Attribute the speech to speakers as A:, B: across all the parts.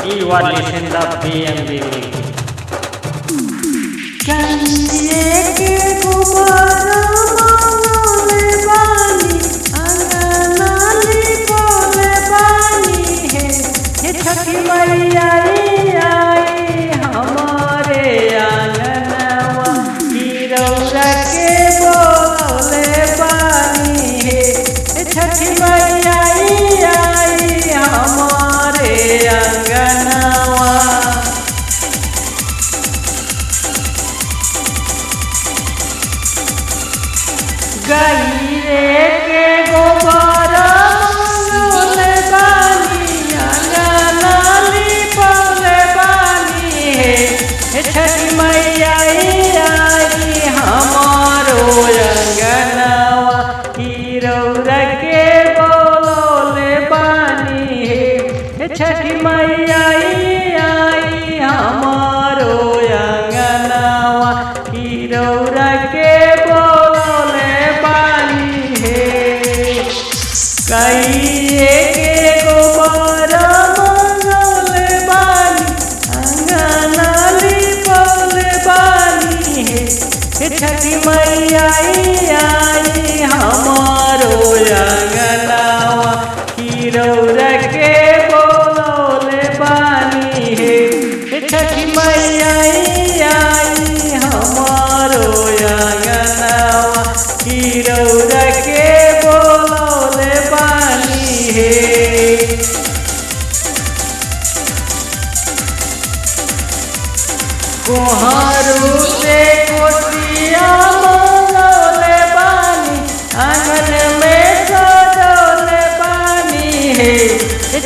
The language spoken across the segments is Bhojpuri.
A: You are listening the BMB music.
B: कन्ये के गुब्बारा मांगले बानी, अंगना लिपोले बानी है। ये छठी मैया आई हमारे आंगनवा, हीरौरा के बोले बानी है। ये छठी मैया आई हमारे आंगनवा। गईरे के गोबरा मांगले बानी, अंगना लिपोले बानी है। छठी मैया आई हमारो अंगनवा, हीरौरा के बोले बानी है। छठी मैया आई हमारो अंगनवा, हीरौरा के कईये के गोबरा मांगले बानी, अंगना लिपोले बानी है। छठी मैया आई हमारो अंगनवा, हीरौरा के बोले बानी है। छठी मैया आई हमारो अंगनवा, हीरौरा के कोहरू से कोसिया मांगले बानी, आंगन में सजले बानी है।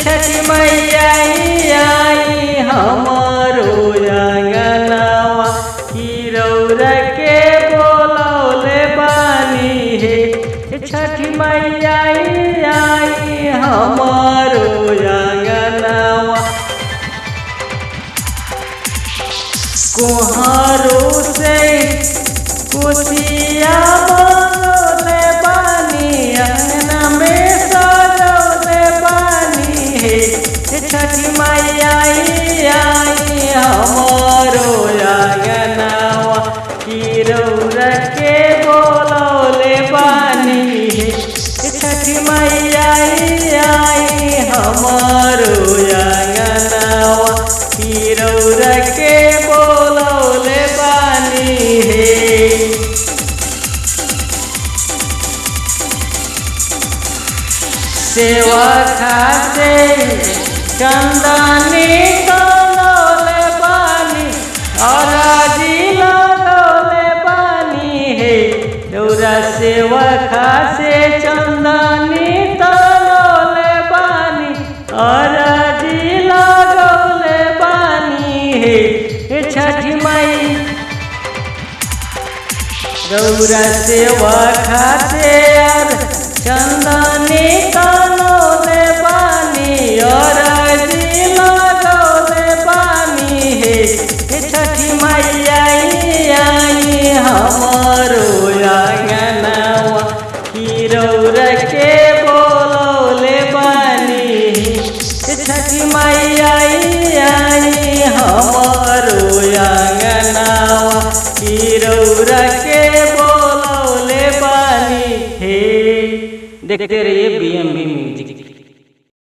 B: छठी मैया आई हमारो अंगनवा, हीरौरा के बोले बानी है। छठी मैया आई हमारो अंगनवा। कोहरू से कोसिया मांगले बानी, अंगना में सजले बानी है। छठी मैया आई हमारो अंगनवा, हीरौरा के बोले बानी है। छठी मैया आई हमारो अंगनवा, हीरौरा के बोले बानी है। सेवा खाते चंदनी तोले बानी, और जिला तोले बानी है। रौरा सेवा खाते चंदनी तोले बानी, और जिला तोले बानी है। छठी माई रौरा सेवा खाते चंदनी तोले बानी, और जिला तोले बानी है। छठी मैया आई हमारो अंगनवा, हीरौरा के बोले बानी है। छठी मैया आई हमारो अंगनवा, हीरौरा के बोले बानी है। देखते रहिए BMB म्यूजिक।